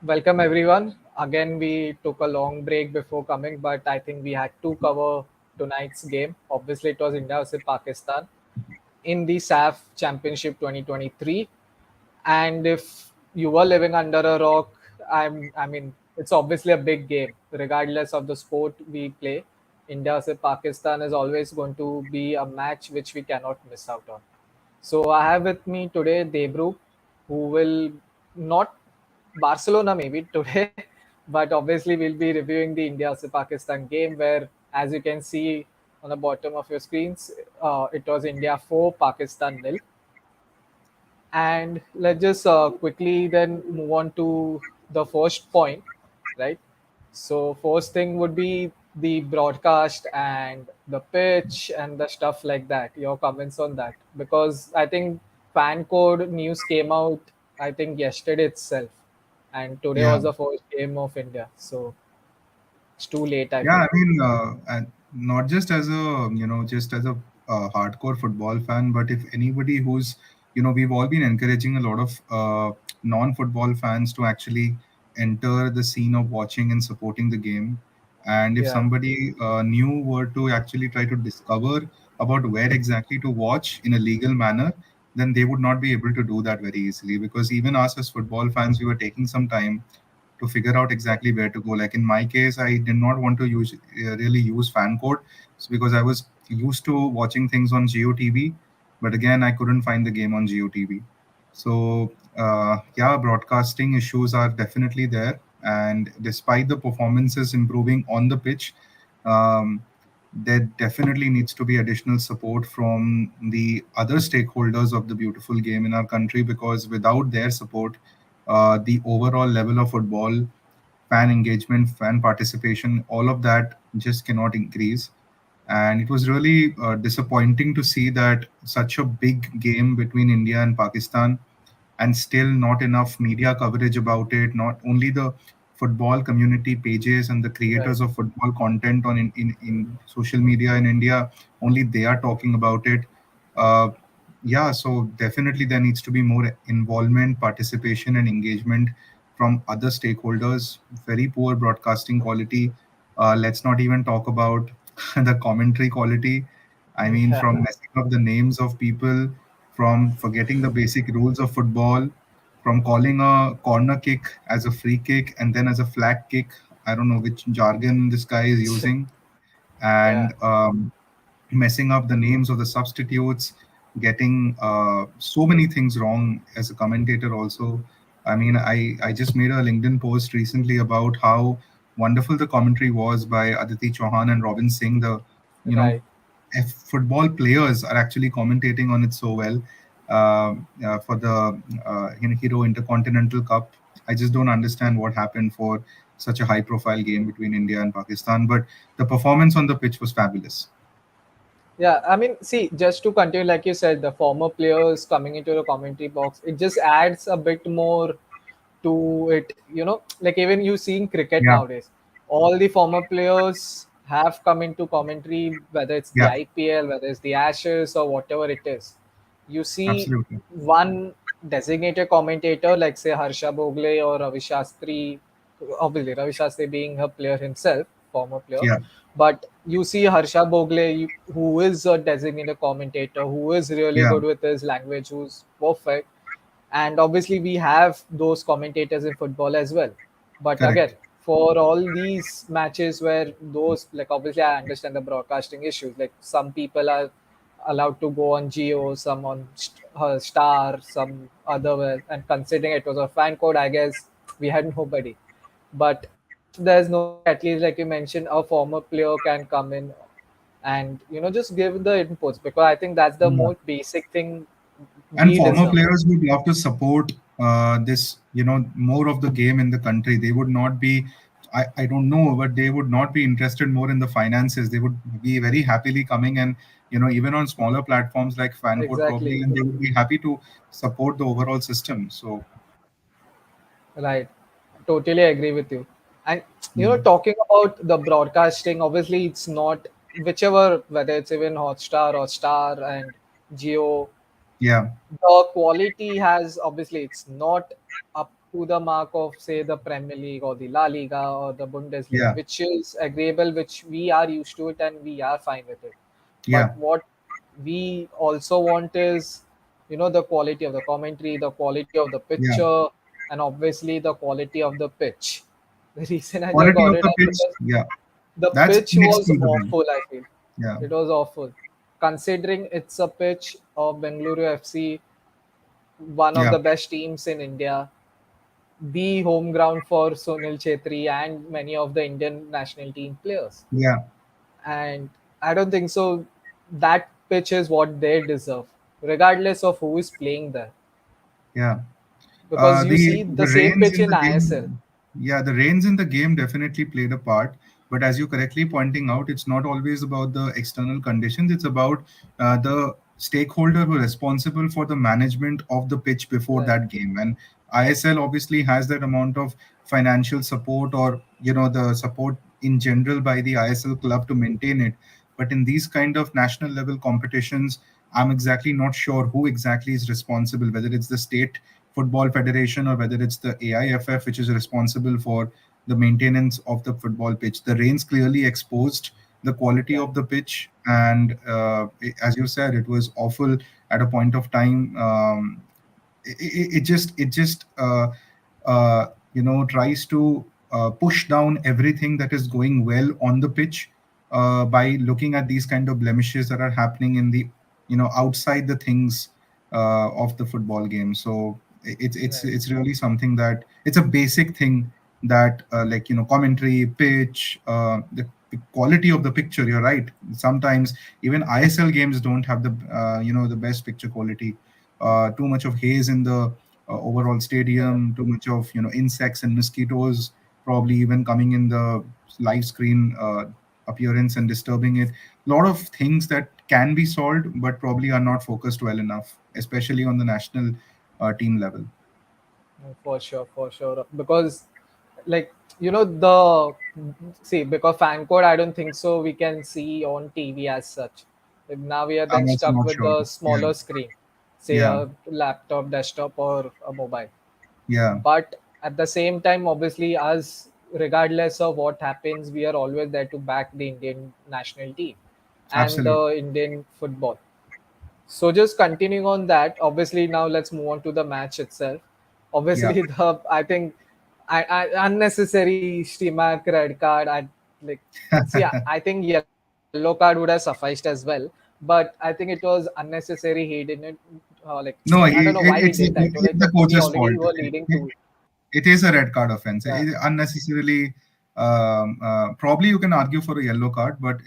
Welcome everyone. Again, we took a long break before coming, but I think we had to cover tonight's game. Obviously, it was India versus Pakistan in the SAFF Championship 2023. And if you were living under a rock, I mean, it's obviously a big game, regardless of the sport we play. India versus Pakistan is always going to be a match which we cannot miss out on. So I have with me today Debru, who will not Barcelona maybe today, but obviously we'll be reviewing the India versus Pakistan game where, as you can see on the bottom of your screens, it was India 4, Pakistan nil. And let's just quickly then move on to the first point, right? So first thing would be the broadcast and the pitch and the stuff like that. Your comments on that, because I think fan code news came out I think yesterday itself, and today Yeah, was the first game of India, so it's too late. I yeah. feel. And not just as a just as a hardcore football fan, but if anybody who's we've all been encouraging a lot of non-football fans to actually enter the scene of watching and supporting the game. And if Yeah, somebody new were to actually try to discover about where exactly to watch in a legal manner, then they would not be able to do that very easily because even us as football fans, we were taking some time to figure out exactly where to go. Like in my case, I did not want to really use fan code because I was used to watching things on GOTV, but again, I couldn't find the game on GOTV. So yeah, broadcasting issues are definitely there, and despite the performances improving on the pitch, um, there definitely needs to be additional support from the other stakeholders of the beautiful game in our country because without their support, the overall level of football, fan engagement, fan participation, all of that just cannot increase. And it was really disappointing to see that such a big game between India and Pakistan and still not enough media coverage about it. Not only the football community pages and the right, creators of football content on in social media in India, only they are talking about it. Uh, yeah, so definitely there needs to be more involvement, participation, and engagement from other stakeholders. Very poor broadcasting quality. Let's not even talk about the commentary quality. I mean, yeah, from messing up the names of people, from forgetting the basic rules of football, from calling a corner kick as a free kick and then as a flag kick. I don't know which jargon this guy is using. yeah, And messing up the names of the substitutes, getting so many things wrong as a commentator also. I mean, I just made a LinkedIn post recently about how wonderful the commentary was by Aditi Chauhan and Robin Singh, the, you know, right. if football players are actually commentating on it so well for the Hero Intercontinental Cup. I just don't understand what happened for such a high profile game between India and Pakistan, but the performance on the pitch was fabulous. Yeah, I mean, see, just to continue, like you said, the former players coming into the commentary box, it just adds a bit more to it. Like even you seeing cricket Yeah, nowadays, all the former players have come into commentary, whether it's the yeah, IPL, whether it's the Ashes, or whatever it is. You see absolutely. one designated commentator, like say Harsha Bogle or Ravi Shastri, obviously Ravi Shastri being a player himself, former player, Yeah, but you see Harsha Bogle, who is a designated commentator, who is really yeah, good with his language, who's perfect. And obviously, we have those commentators in football as well. But again, correct. for all these matches where those, like, obviously, I understand the broadcasting issues. Like, some people are allowed to go on Geo, some on Star, some other way. And considering it was a fan code, I guess we had nobody. But if there's nobody, at least like you mentioned, a former player can come in and just give the inputs, because I think that's the Yeah. most basic thing And we former deserve. players would love to support this, more of the game in the country. They would not be, I don't know, but they would not be interested more in the finances. They would be very happily coming and, even on smaller platforms like Fancode probably, Exactly. and they would be happy to support the overall system. So, Right. Totally agree with you. And mm, talking about the broadcasting, obviously it's not whichever, whether it's even Hotstar or Star and Geo, yeah, the quality has, obviously it's not up to the mark of, say, the Premier League or the La Liga or the Bundesliga, Yeah, which is agreeable, which we are used to it and we are fine with it. But yeah, what we also want is, the quality of the commentary, the quality of the yeah. picture, and obviously the quality of the pitch. The reason I just Quality got of it the up pitch. because Yeah, the that's pitch next was to the win. awful, I feel. Yeah, It was awful. Considering it's a pitch of Bengaluru FC, one of yeah, the best teams in India, the home ground for Sunil Chetri and many of the Indian national team players. yeah, And I don't think so. That pitch is what they deserve, regardless of who is playing there. yeah. Because you see The the same rains pitch in in the ISL. game, yeah, the rains in the game definitely played a part. But as you correctly pointing out, it's not always about the external conditions. It's about the stakeholder who are responsible for the management of the pitch before Right, that game. And ISL obviously has that amount of financial support, or the support in general by the ISL club to maintain it. But in these kind of national level competitions, I'm exactly not sure who exactly is responsible, whether it's the state football federation or whether it's the AIFF which is responsible for the maintenance of the football pitch. The rains clearly exposed the quality right, of the pitch, and as you said, it was awful at a point of time. It just tries to push down everything that is going well on the pitch by looking at these kind of blemishes that are happening in the outside the things of the football game. So right. it's really something that it's a basic thing that like commentary, pitch, the quality of the picture. You're right. Sometimes even ISL games don't have the the best picture quality. Too much of haze in the overall Correct. stadium, too much of insects and mosquitoes probably even coming in the live screen appearance and disturbing it. A lot of things that can be solved but probably are not focused well enough, especially on the national team level. For sure, for sure. Because, like, the see, because fan code, I don't think so. We can see on TV as such. Like, now we are I'm then also stuck not with sure. the Yeah, smaller screen, say yeah, a laptop, desktop, or a mobile. yeah, But at the same time, obviously, us, regardless of what happens, we are always there to back the Indian national team and absolutely. the Indian football. So just continuing on that, obviously now let's move on to the match itself. Yeah. Obviously, the I think unnecessary Stimac red card. Like see, I think yellow card would have sufficed as well, but I think it was unnecessary. He didn't like No, I don't know why he did that. it's Like the we coach's already fault. were leading two. It is a red card offense. Yeah, Unnecessarily, probably you can argue for a yellow card, but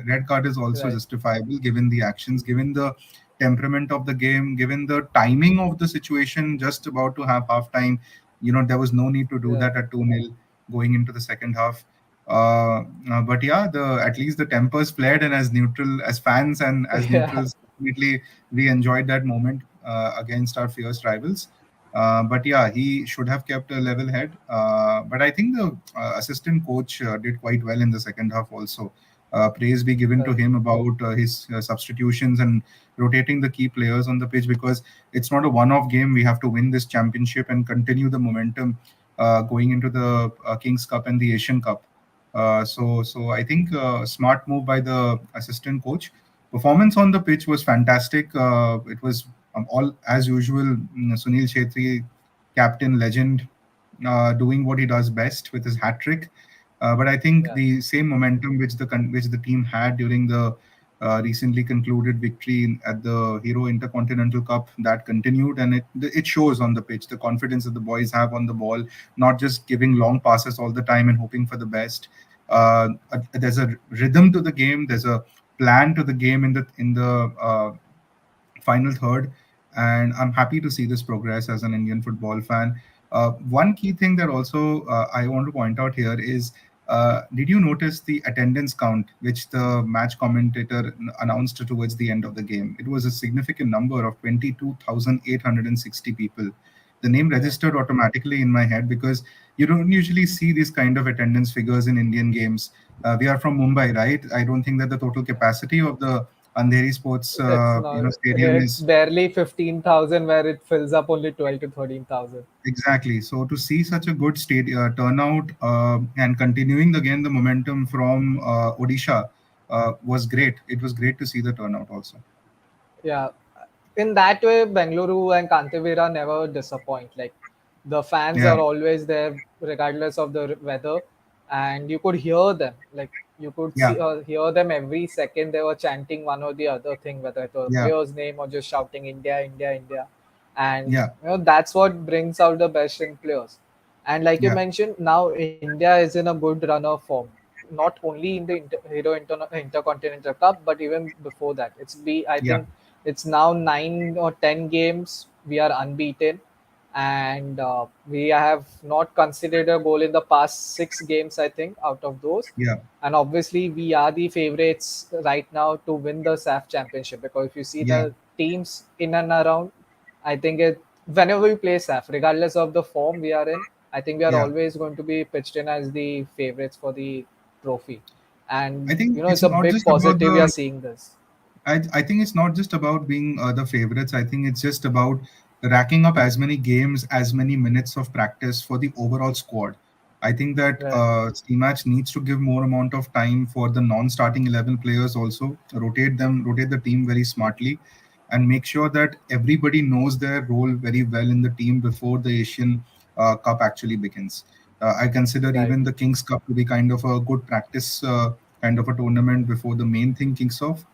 red card is also right. justifiable given the actions, given the temperament of the game, given the timing of the situation. Just about to have half time, there was no need to do Yeah, that at 2-0 going into the second half. But yeah, the at least the tempers flared, and as fans and as yeah, neutrals, definitely we enjoyed that moment against our fierce rivals. But yeah, he should have kept a level head. But I think the assistant coach did quite well in the second half also. Praise be given to right. him about his substitutions and rotating the key players on the pitch, because it's not a one-off game. We have to win this championship and continue the momentum going into the Kings Cup and the Asian Cup. So I think smart move by the assistant coach. Performance on the pitch was fantastic. It was all as usual. Sunil Chetri, captain, legend, doing what he does best with his hat trick. But I think Yeah, the same momentum which the team had during the recently concluded victory at the Hero Intercontinental Cup, that continued, and it shows on the pitch the confidence that the boys have on the ball, not just giving long passes all the time and hoping for the best. There's a rhythm to the game. There's a plan to the game in the final third, and I'm happy to see this progress as an Indian football fan. One key thing that also I want to point out here is, did you notice the attendance count which the match commentator announced towards the end of the game? It was a significant number of 22,860 people. The name yeah, registered automatically in my head because you don't usually see these kind of attendance figures in Indian games. We are from Mumbai, right? I don't think that the total yeah, capacity of the Andheri Sports, It's not. stadium It's is barely 15,000, where it fills up only 12 to 13,000. exactly. So to see such a good turnout and continuing again the momentum from Odisha was great. It was great to see the turnout also. Yeah, in that way, Bengaluru and Kantavira never disappoint. Like the fans Yeah, are always there, regardless of the weather, and you could hear them. Like you could yeah, hear them every second. They were chanting one or the other thing, whether it was a yeah, player's name or just shouting "India, India, India," and yeah, that's what brings out the best in players. And like you yeah, mentioned, now India is in a good run of form, not only in the Intercontinental Cup, but even before that. I yeah, think it's now 9 or 10 games we are unbeaten, and we have not conceded a goal in the past 6 games, I think, out of those. yeah, And obviously, we are the favorites right now to win the SAFF Championship, because if you see yeah, the teams in and around, I think whenever we play SAF, regardless of the form we are in, I think we are yeah. always going to be pitched in as the favorites for the trophy. And I think it's it's a not big just about positive we are the seeing this. I think it's not just about being the favorites. I think it's just about racking up as many games, as many minutes of practice for the overall squad. I think that Right, Match needs to give more amount of time for the non-starting 11 players also, rotate the team very smartly, and make sure that everybody knows their role very well in the team before the Asian Cup actually begins. I consider right. even the Kings Cup to be kind of a good practice kind of a tournament before the main thing kicks off.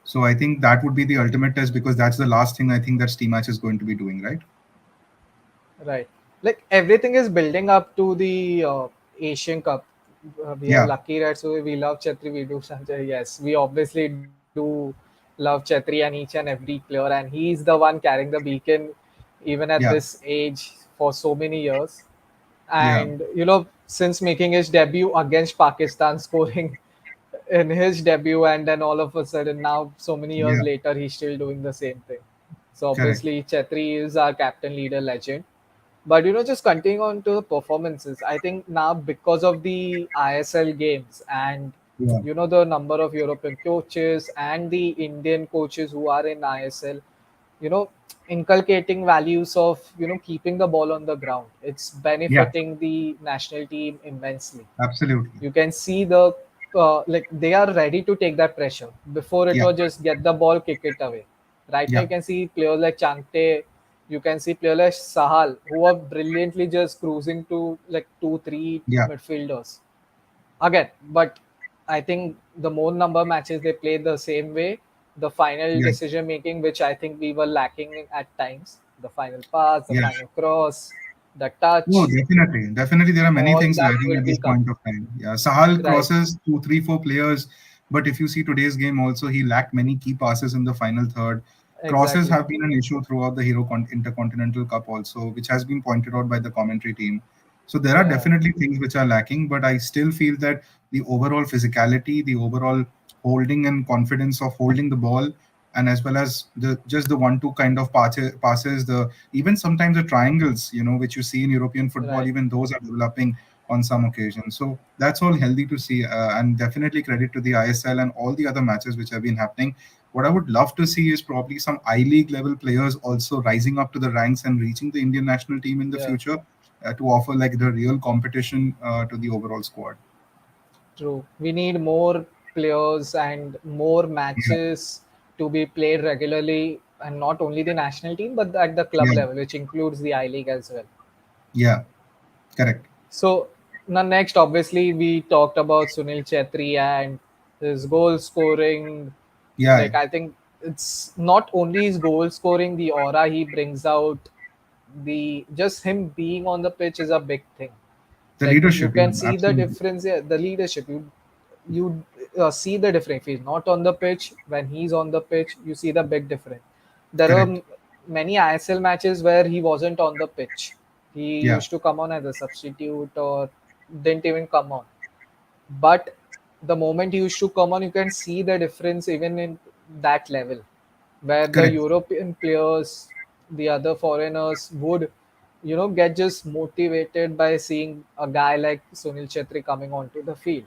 So I think that would be the ultimate test because that's the last thing I think that Steam Match is going to be doing, right? Right. Like everything is building up to the Asian Cup. We are Yeah, lucky, right? So we love Chetri, we do Sanjay. Yes, we obviously do love Chetri and each and every player, and he's the one carrying the beacon even at yeah, this age for so many years. yeah, And since making his debut against Pakistan, scoring in his debut, and then all of a sudden now, so many years yeah, later, he's still doing the same thing. So correct. obviously, Chetri is our captain, leader, legend. But just continuing on to the performances, I think now because of the ISL games and Yeah, the number of European coaches and the Indian coaches who are in ISL, you know, inculcating values of keeping the ball on the ground. It's yeah, benefiting the national team immensely. absolutely. You can see like they are ready to take that pressure. Before it Yeah, was just get the ball, kick it away. Right now yeah, you can see players like Changte, you can see players like Sahal who are brilliantly just cruising to like 2 3 yeah, midfielders again. But I think the more number matches they play the same way, the final yeah, decision making, which I think we were lacking at times, the final pass, the yeah. final cross, the No, touch, definitely. Definitely, there are many all things that lacking will at be this coming. point of time. Yeah, Sahal Right, crosses two, three, four players, but if you see today's game, also he lacked many key passes in the final third. Crosses exactly. have been an issue throughout the Intercontinental Cup, also, which has been pointed out by the commentary team. So there are Yeah, definitely things which are lacking, but I still feel that the overall physicality, the overall holding and confidence of holding the ball, and as well as the just the one-two kind of passes, the even sometimes the triangles, which you see in European football, right. even those are developing on some occasions. So that's all healthy to see, and definitely credit to the ISL and all the other matches which have been happening. What I would love to see is probably some I League level players also rising up to the ranks and reaching the Indian national team in the Yeah, future to offer like the real competition to the overall squad. true. We need more players and more Yeah, matches to be played regularly, and not only the national team, but at the club yeah, level, which includes the I League as well. yeah, correct. So now next, obviously, we talked about Sunil Chetri and his goal scoring. Yeah, Like I think it's not only his goal scoring, the aura he brings out, the just him being on the pitch is a big thing. the Like you leadership, yeah, can see the absolutely difference. Yeah, the leadership. You see the difference. If he's not on the pitch, when he's on the pitch, you see the big difference. There are correct. many ISL matches where he wasn't on the pitch. He Yeah, used to come on as a substitute or didn't even come on. But the moment he used to come on, you can see the difference even in that level, where the correct. European players, the other foreigners would, get just motivated by seeing a guy like Sunil Chetri coming onto the field.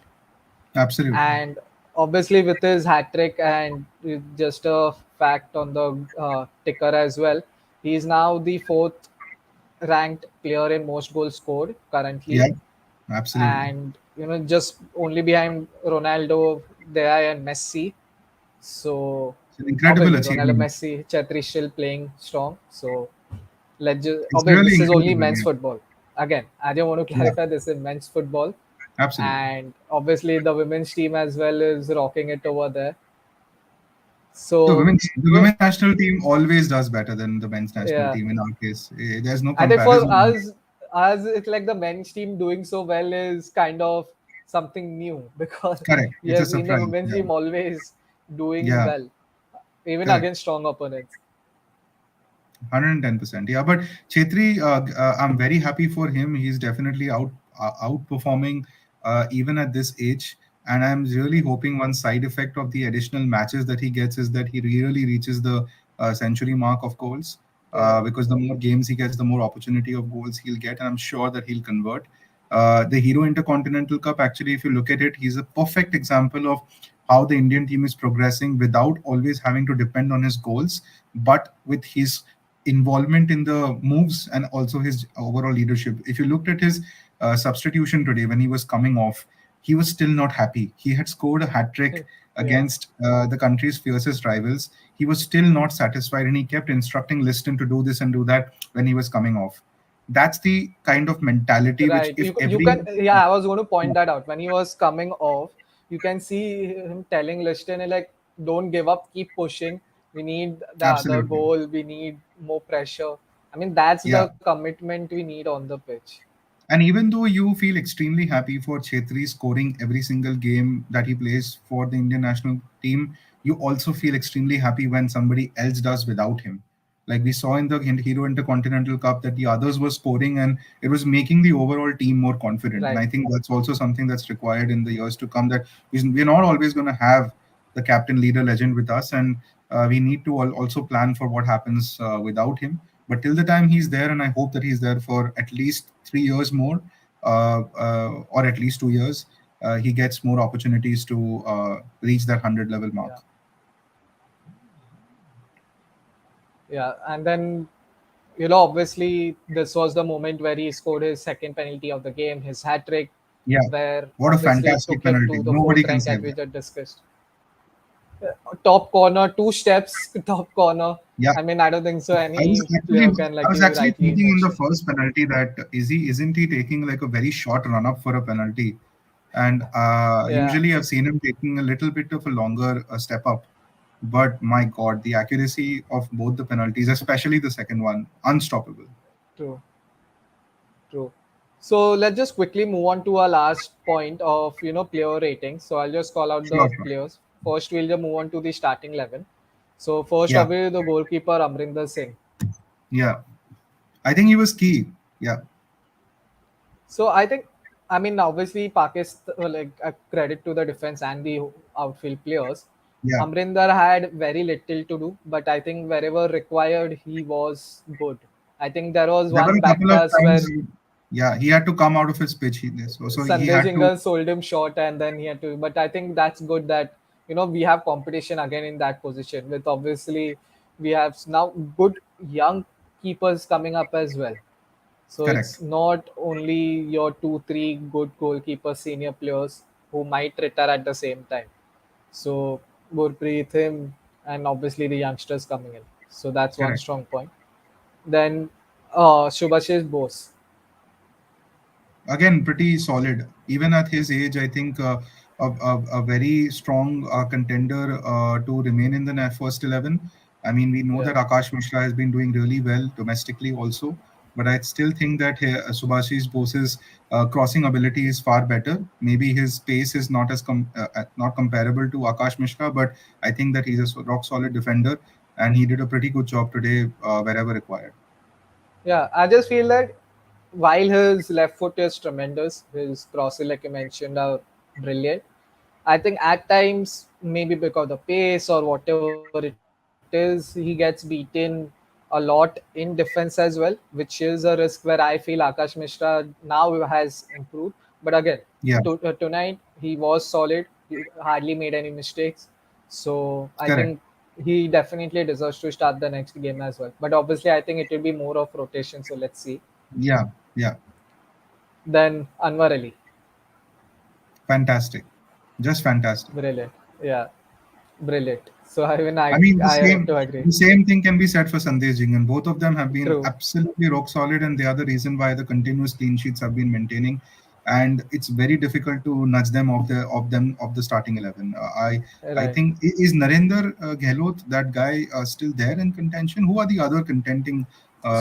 Absolutely. And obviously with his hat trick and just a fact on the ticker as well, he is now the fourth ranked player in most goals scored currently, Yeah, absolutely. and just only behind Ronaldo, there and Messi. So It's an incredible obviously Ronaldo, achievement. Messi, Chetri still playing strong. So let's just It's obviously really this is only incredible. men's Yeah, football. Again, I just want to yeah, clarify this is men's football, absolutely. and obviously the women's team as well is rocking it over there. The So women's national team always does better than the men's national yeah, team in our case. There's no I think for comparison. us, it's like the men's team doing so well is kind of something new because Correct. we It's a have seen the surprise. women's Yeah. team always doing Yeah. well, even Correct. against strong opponents. 110%. Yeah, but Chetri, I'm very happy for him. He's definitely outperforming even at this age. And I'm really hoping one side effect of the additional matches that he gets is that he really reaches the century mark of goals. Yeah, Because the more games he gets, the more opportunity of goals he'll get. And I'm sure that he'll convert. The Hero Intercontinental Cup, actually, if you look at it, he's a perfect example of how the Indian team is progressing without always having to depend on his goals, but with his involvement in the moves and also his overall leadership. If you looked at his substitution today when he was coming off, he was still not happy. He had scored a hat trick yeah, against the country's fiercest rivals. He was still not satisfied and he kept instructing Liston to do this and do that when he was coming off. That's the kind of mentality which, right. if You every. can, yeah, I was going to point that out. When he was coming off, you can see him telling Lichten like, "Don't give up, keep pushing. We need the other Absolutely. goal. We need more pressure." I mean, that's the Yeah. commitment we need on the pitch. And even though you feel extremely happy for Chetri scoring every single game that he plays for the Indian national team, you also feel extremely happy when somebody else does without him. Like we saw in the Hero Intercontinental Cup that the others were scoring and it was making the overall team more confident. And Right. I think that's also something that's required in the years to come, that we're not always going to have the captain, leader, legend with us. And we need to also plan for what happens without him. But till the time he's there, and I hope that he's there for at least 3 years more, or at least 2 years, he gets more opportunities to reach that 100 level mark. Yeah. Yeah. And then, obviously, this was the moment where he scored his second penalty of the game, his hat trick, Yeah, where what a obviously it fantastic took him penalty. to the Nobody fourth can rank, as save we that. just discussed. Top corner, two steps, top corner. Yeah, I mean, I don't think so. Any player can, I like was you actually rightly thinking in the mentioned. first penalty that isn't he taking like a very short run up for a penalty? And Yeah, usually I've seen him taking a little bit of a longer step up. But my God, the accuracy of both the penalties, especially the second one, unstoppable. true, true. So let's just quickly move on to our last point of player ratings. So I'll just call out the Sure, sure. players. First, we'll just move on to the starting 11. So first, Yeah, obviously, the goalkeeper Amrinder Singh. yeah. I think he was key. Yeah, So I think, I mean, obviously, Pakistan, like a credit to the defense and the outfield players. yeah. Amrinder had very little to do, but I think wherever required, he was good. I think there was There were one a back couple of pass times, where yeah, he had to come out of his pitch. So he Sanjay had to, Jingle sold him short and then he had to. But I think that's good that, we have competition again in that position with obviously we have now good young keepers coming up as well. So correct, it's not only your two, three good goalkeeper senior players who might retire at the same time. So Gurpreet, him, and obviously the youngsters coming in. So that's one correct. strong point. Then Shubhashish Bose. Again, pretty solid. Even at his age, I think a very strong contender to remain in the first 11. I mean, we know Yeah. that Akash Mishra has been doing really well domestically also, but I still think that Subhashish Bose's crossing ability is far better. Maybe his pace is not not comparable to Akash Mishra, but I think that he's a rock solid defender, and he did a pretty good job today wherever required. Yeah, I just feel that while his left foot is tremendous, his crosses, like you mentioned, are brilliant. I think at times, maybe because of the pace or whatever it is, he gets beaten a lot in defense as well, which is a risk where I feel Akash Mishra now has improved. But again, Yeah, tonight he was solid. He hardly made any mistakes. So I Correct. think he definitely deserves to start the next game as well. But obviously, I think it will be more of rotation. So let's see. Yeah, yeah, Then Anwar Ali, fantastic, just fantastic. brilliant. Yeah, brilliant. So I mean, I I mean, I have to agree. the same thing can be said for Sandesh Jhingan. Both of them have been True. absolutely rock solid, and they are the reason why the continuous clean sheets have been maintaining. And it's very difficult to nudge them of the starting 11. I Right. think is Narendra Gehlot, that guy, still there in contention? Who are the other contending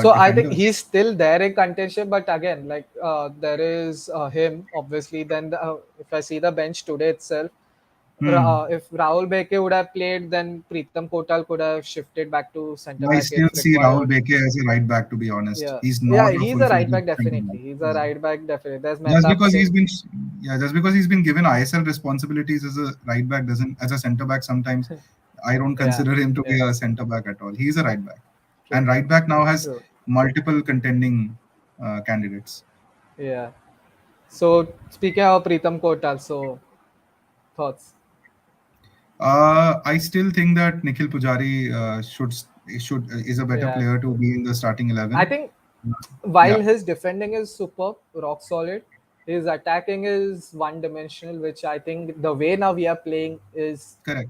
So I think defenders? he's still there in contention, but again, like there is him obviously. Then if I see the bench today itself, Hmm. if Rahul Beke would have played, then Pritam Kotal could have shifted back to centre I back still if see Rahul required. Beke as a right back. To be honest, Yeah, he's yeah, not a he's a right full-fledged back centre back. definitely. He's a right back definitely. There's Just Mehtab because he's Singh. been, yeah, just because he's been given ISL responsibilities as a right back doesn't, as a centre back sometimes, I don't Yeah, consider him to yeah, be a centre back at all. He's a right back, true, and right back now has true. multiple contending candidates. Yeah. So speaking of Pritam Kotal, so thoughts? I still think that Nikhil Pujari should is a better Yeah, player to be in the starting I 11. think while Yeah, his defending is superb, rock solid, his attacking is one dimensional, which I think the way now we are playing is correct.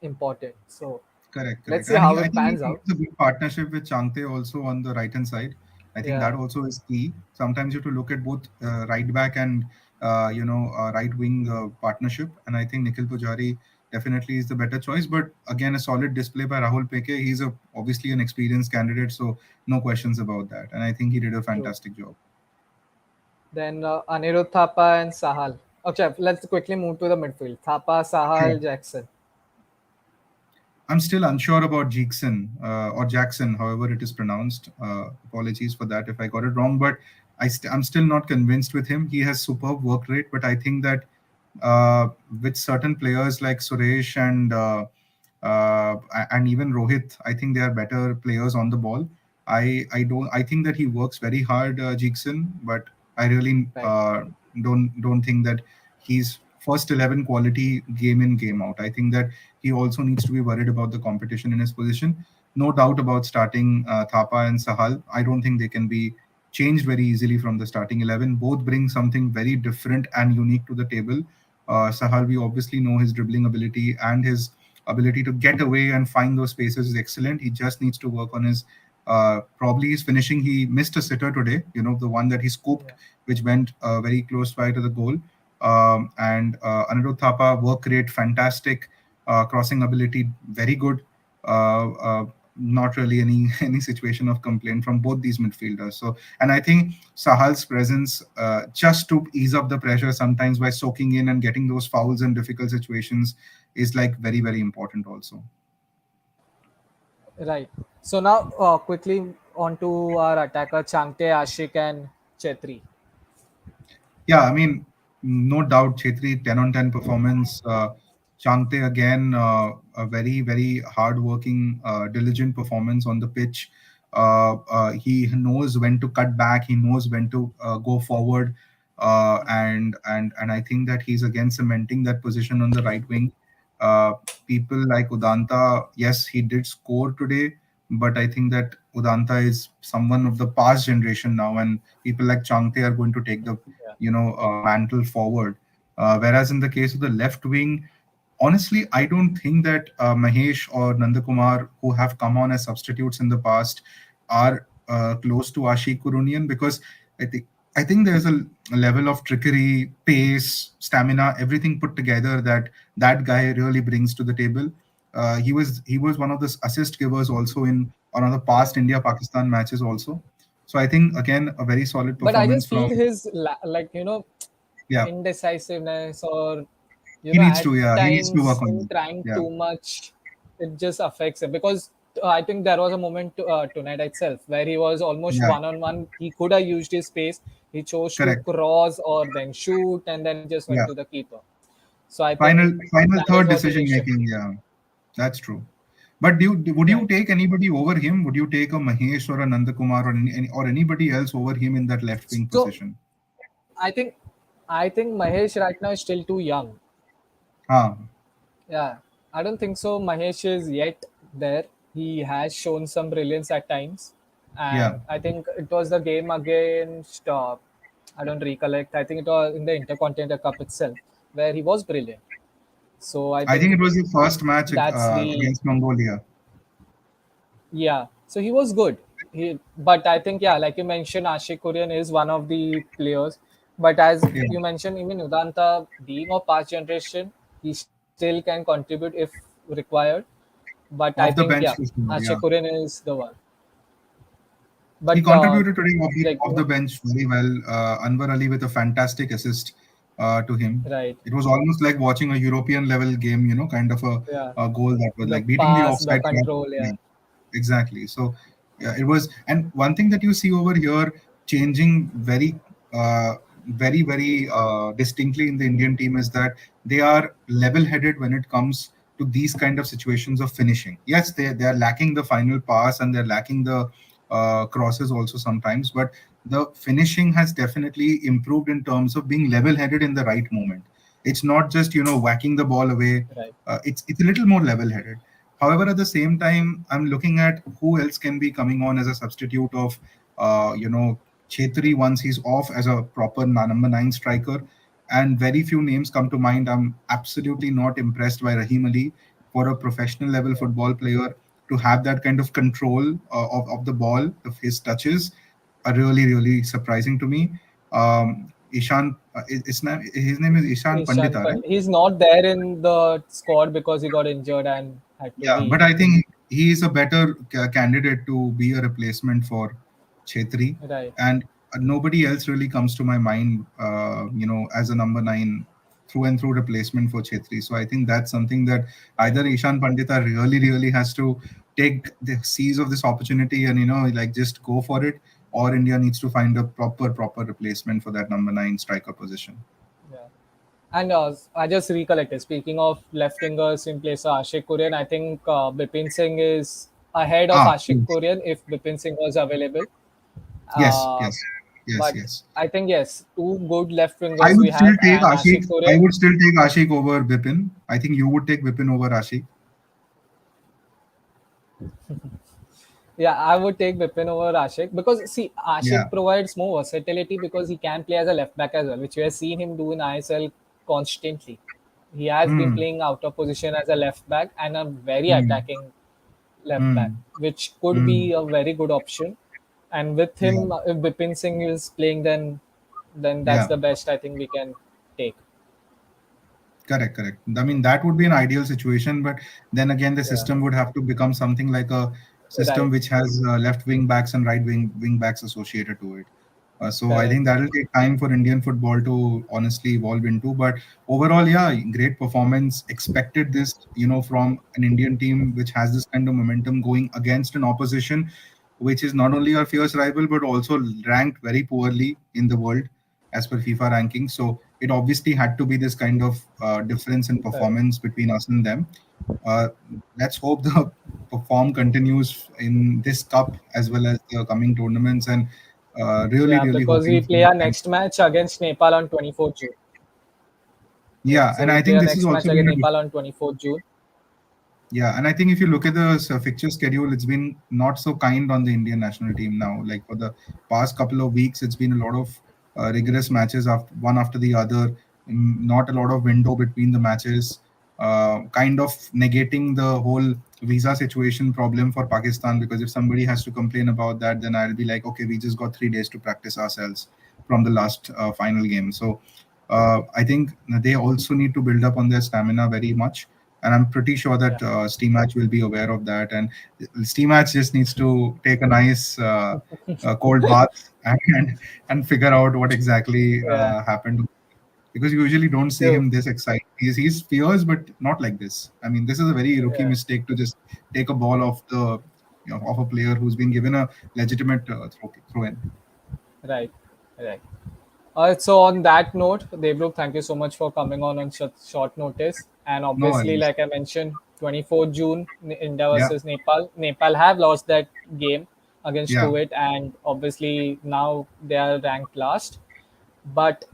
important. So Correct, let's correct. see And how I it think he pans out. needs a good partnership with Changte also on the right hand side. I think Yeah, that also is key. Sometimes you have to look at both right back and right wing partnership. And I think Nikhil Pujari definitely is the better choice. But again, a solid display by Rahul Peke. He's obviously an experienced candidate, so no questions about that. And I think he did a true. fantastic job. Then Anirudh Thapa and Sahal. Okay, let's quickly move to the midfield. Thapa, Sure. Sahal, Jackson. I'm still unsure about Jackson or Jackson, however it is pronounced. Apologies for that if I got it wrong, but I'm still not convinced with him. He has superb work rate, but I think that uh, with certain players like Suresh uh, and even Rohit, I think they are better players on the ball. I think that he works very hard, Jackson, but I really Right. don't think that he's first 11 quality game in game out. I think that he also needs to be worried about the competition in his position. No doubt about starting Thapa and Sahal. I don't think they can be changed very easily from the starting 11. Both bring something very different and unique to the table. Sahal, we obviously know his dribbling ability and his ability to get away and find those spaces is excellent. He just needs to work on his probably his finishing. He missed a sitter today, the one that he scooped, Yeah. which went very close by to the goal. And Anirudh Thapa, work rate fantastic, crossing ability very good. Not really any any situation of complaint from both these midfielders. So, and I think Sahal's presence, just to ease up the pressure sometimes by soaking in and getting those fouls in difficult situations, is like very very important also. Right. So now quickly on to our attacker Changte, Ashik, and Chetri. Yeah, I mean, no doubt, Chetri, 10 on 10 performance. Changte again, a very, very hard-working, diligent performance on the pitch. He knows when to cut back. He knows when to go forward, and I think that he's again cementing that position on the right wing. Uh, People like Udanta, yes, he did score today, but I think that Udanta is someone of the past generation now, and people like Changte are going to take the Yeah. mantle forward. Whereas in the case of the left wing, honestly, I don't think that Mahesh or Nandakumar, who have come on as substitutes in the past, are close to Ashik Kurunian, because I think I think there's a level of trickery, pace, stamina, everything put together that that guy really brings to the table. He was one of the assist givers also in one of the Right. past India Pakistan matches also. So I think again a very solid But I performance just from, feel his yeah. indecisiveness, or He needs at to, yeah, he needs to times work on him that. trying Yeah, too much, it just affects him. Because I think there was a moment tonight itself where he was almost yeah, one on one. He could have used his space. He chose to correct. cross or then shoot, and then he just went Yeah, to the keeper. So I think final that is third what he decision needs to making. improve. Yeah, that's true. But would you Right. take anybody over him? Would you take a Mahesh or a Nandakumar or or anybody else over him in that left wing So position? I think I think Mahesh right now is still too young. Ah, Yeah, I don't think so. Mahesh is yet there. He has shown some brilliance at times, yeah. and I think it was the game against. I don't recollect. I think it was in the Intercontinental Cup itself where he was brilliant. So I I think think it was the first match that's the against Mongolia. yeah. So he was good. But I think yeah, like you mentioned, Ashik Kurian is one of the players. But as Yeah, you mentioned, even Udanta being of past generation, he still can contribute if required. But I off think the yeah, bench for sure. Ashik Yeah, Kurian is the one. he But contributed today like off the bench very well. Anwar Ali with a fantastic assist to him. right, It was almost like watching a European level game, kind of yeah, a goal that was the like beating the pass, the offside trap. control, Yeah, yeah, exactly. So yeah, it was. And one thing that you see over here changing uh, very distinctly in the Indian team is that they are level-headed when it comes to these kind of situations of finishing. Yes, they are lacking the final pass and they're lacking the crosses also sometimes, but the finishing has definitely improved in terms of being level-headed in the right moment. It's not just whacking the ball away. right, It's a little more level-headed. However, at the same time, I'm looking at who else can be coming on as a substitute of, Chetri once he's off as a proper number nine striker. And very few names come to mind. I'm absolutely not impressed by Rahim Ali for a professional level right. football player to have that kind of control of the ball, of his touches, are really, really surprising to me. Ishan, his name is Ishan Ishan, Pandita, right? he's not there in the squad because he got injured and had to Yeah, but be I think he is a better candidate to be a replacement for Chetri, right. and nobody else really comes to my mind, as a number nine through and through replacement for Chetri. So I think that's something that Right. either Ishan Pandita really, really has to take the seize of this opportunity and like just go for it, or India needs to find a proper replacement for that number nine striker position. Yeah. And I just recollected. Speaking of left wingers in place of Ashik Kurian, I think Bipin Singh is ahead of Ah, Ashik Kurian if Bipin Singh was available. yes, Uh, yes, yes, but yes. I think yes, two good left I wingers would we still have, take and Ashik. Ashik I Kurian. would still take Ashik over Bipin. I think you would take Bipin over Ashik. Yeah, I would take Bipin over Ashik because see, Ashik Yeah. provides more versatility because he can play as a left back as well, which we have seen him do in ISL constantly. He has been Hmm. playing out of position as a left back and a very Hmm. attacking left back, Hmm. which could Hmm. be a very good option. And with Yeah. him, if Bipin Singh is playing, then that's Yeah. the best I think we can take. Correct, correct. I mean, that would be an ideal situation, but then again, the Yeah, system would have to become something like a system right, which has left wing backs and right wing backs associated to it. So I think correct, that will take time for Indian football to honestly evolve into. But overall, yeah, great performance. Expected this, from an Indian team which has this kind of momentum going against an opposition, which is not only our fierce rival but also ranked very poorly in the world as per FIFA rankings. So it obviously had to be this kind of difference in correct. performance between us and them. Uh, let's hope the form continues in this cup as well as the coming tournaments, and really, Yeah, really because hoping we for play our next match against Nepal on 24th June. Yeah, yeah. so And we I play think our this is next match also against going to Nepal on 24th June. Yeah, and I think if you look at the fixture schedule, it's been not so kind on the Indian national team now. Like for the past couple of weeks, it's been a lot of rigorous matches after one after the other. Not a lot of window between the matches, kind of negating the whole visa situation problem for Pakistan. Because if somebody has to complain about that, then I'll be like, okay, we just got 3 days to practice ourselves from the last final game. So I think they also need to build up on their stamina very much, and I'm pretty sure Yeah, that Steam Match will be aware of that. And Steam Match just needs to take a nice cold bath and figure out what exactly yeah, happened, because you usually don't see so, him this excited. He's fierce, but not like this. I mean, this is a very rookie yeah, mistake to just take a ball off the of a player who's been given a legitimate throw in. right, right. So on that note, Devruk, thank you so much for coming on short notice. And No obviously, worries. like I mentioned, 24th June, India Yeah, versus Nepal. Nepal have lost that game against yeah, Kuwait, and obviously now they are ranked last. But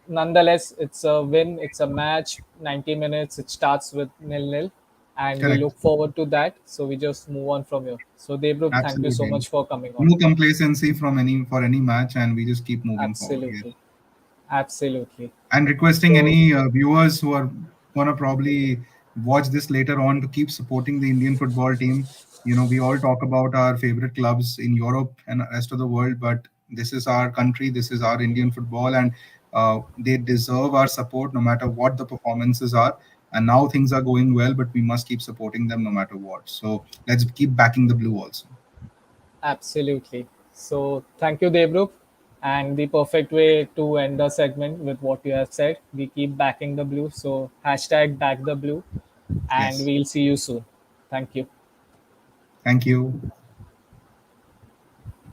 nonetheless, it's a win. It's a match. 90 minutes. It starts with nil-nil, and we Correct. look forward to that. So we just move on from here. So Debruk, thank you so Absolutely. much for coming on. No complacency from any for any match, and we just keep moving forward here. Absolutely, absolutely. And requesting So any viewers who are gonna probably watch this later on to keep supporting the Indian football team. You know, we all talk about our favorite clubs in Europe and the rest of the world, but this is our country, this is our Indian football, and they deserve our support no matter what the performances are. And now things are going well, but we must keep supporting them no matter what. So let's keep backing the blue also. absolutely. So thank you, Debruk. And the perfect way to end the segment with what you have said. We keep backing the blue. So hashtag back the blue, and Yes. we'll see you soon. Thank you. Thank you.